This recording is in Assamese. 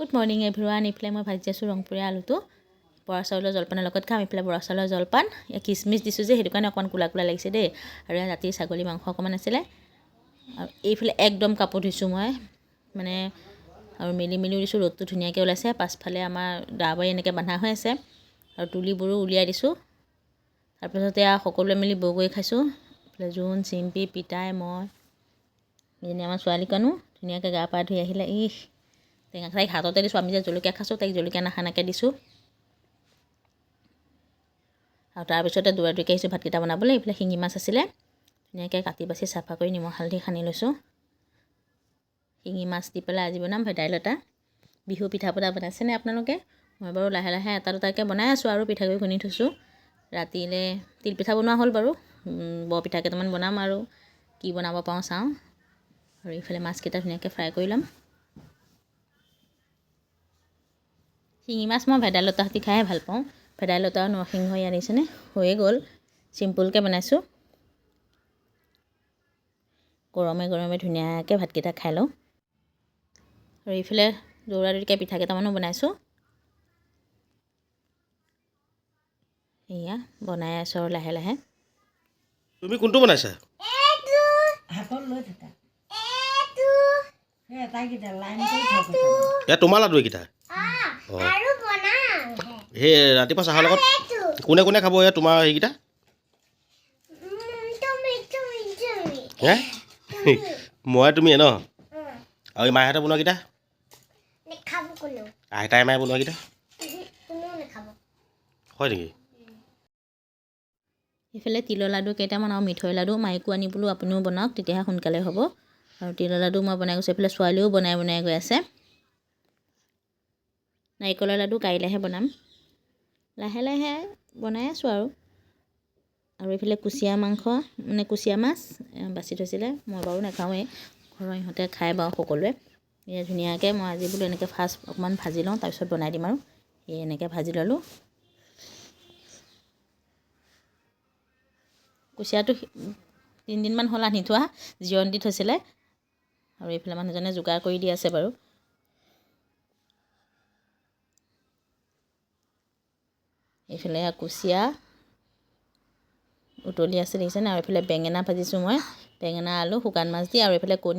Good morning everyone. এইফালে মই ভাজি আছোঁ ৰংপুৰীয়া আলুটো বৰা চাউলৰ জলপানৰ লগত খাম। এইফালে বৰা চাউলৰ জলপান কিচমিচ দিছোঁ যে সেইটো কাৰণে অকণমান কোলা কোলা লাগিছে দেই। আৰু ৰাতিৰ ছাগলী মাংস অকণমান আছিলে। আৰু এইফালে একদম কাপোৰ ধুইছোঁ মই মানে আৰু মেলি দিছোঁ। ৰ'দটো ধুনীয়াকৈ ওলাইছে। পাছফালে আমাৰ দাবাৰী এনেকৈ বন্ধা হৈ আছে আৰু তুলিবোৰো উলিয়াই দিছোঁ। তাৰপিছতে সকলোৱে মিলি বগৰী খাইছোঁ। এইফালে জোন চিম্পি পিতাই মই এজনী আমাৰ ছোৱালীকণো ধুনীয়াকৈ গা পা ধুই আহিলে। টেঙা তাইক হাততে দিছোঁ। আমি যে জলকীয়া খাইছোঁ তাইক জলকীয়া নাখানাকৈ দিছোঁ। আৰু তাৰপিছতে দৌৰা দৌৰিকৈ আহিছোঁ ভাতকেইটা বনাবলৈ। এইফালে শিঙি মাছ আছিলে ধুনীয়াকৈ কাটি বাছি চাফা কৰি নিমখ হালধি সানি লৈছোঁ। শিঙি মাছ দি পেলাই আজি বনাম ভেদাইলতা। বিহু পিঠা পনা বনাইছেনে আপোনালোকে? মই বাৰু লাহে লাহে এটা দুটাকৈ বনাই আছোঁ আৰু পিঠাগুড়ি খুন্দি থৈছোঁ। ৰাতিলৈ তিলপিঠা বনোৱা হ'ল বাৰু। বৰপিঠা কেইটামান বনাম আৰু কি বনাব পাৰোঁ চাওঁ। আৰু এইফালে মাছকেইটা ধুনীয়াকৈ ফ্ৰাই কৰি ল'ম। শিঙি মাছ মই ভেদাইলতা সৈতে খাইহে ভাল পাওঁ। ভেদাইলতা আৰু নৰসিংহ আনিছেনে হৈয়ে গ'ল। চিম্পুলকৈ বনাইছোঁ। গৰমে গৰমে ধুনীয়াকৈ ভাতকেইটা খাই লওঁ। আৰু এইফালে দৌৰা দৌৰিকৈ পিঠা কেইটামানো বনাইছোঁ। এয়া বনাই আছোঁ আৰু লাহে লাহে। তুমি কোনটো বনাইছা? তোমাৰ লাডু এইকেইটা সেই ৰাতিপুৱা চাহৰ লগত কোনে কোনে খাব এয়া তোমাৰ সেইকেইটা? হে মই তুমি ন আৰু এই মাহঁতে বনোৱাকেইটা? আইতাই মায়ে বনোৱাকেইটা হয় নেকি? এইফালে তিলৰ লাডু কেইটামান আৰু মিঠৈ লাডু মাইকো আনি বোলো আপুনিও বনাওক তেতিয়াহে সোনকালে হ'ব। আৰু তিলৰ লাডু মই বনাই গৈছোঁ। এইফালে ছোৱালীও বনাই গৈ আছে। নাৰিকলৰ লাডু কাইলৈহে বনাম। লাহে লাহে বনাই আছোঁ আৰু এইফালে কুচিয়া মাংস মানে কুচিয়া মাছ বাছি থৈছিলে। মই বাৰু নাখাওঁৱেই, ঘৰৰ ইহঁতে খাই বাৰু সকলোৱে। এয়া ধুনীয়াকৈ মই আজি বোলো এনেকৈ ফাৰ্ষ্ট অকণমান ভাজি লওঁ তাৰপিছত বনাই দিম আৰু এই এনেকৈ ভাজি ল'লোঁ। কুচিয়াটো 3 দিনমান হ'ল আনি থোৱা, জিৰণি দি থৈছিলে। আৰু এইফালে মানুহজনে যোগাৰ কৰি দি আছে বাৰু। এইফালে কুচিয়া উতলি আছে দেখিছেনে। আৰু এইফালে বেঙেনা ভাজিছোঁ মই, বেঙেনা আলু শুকান মাছ দি। আৰু এইফালে কণী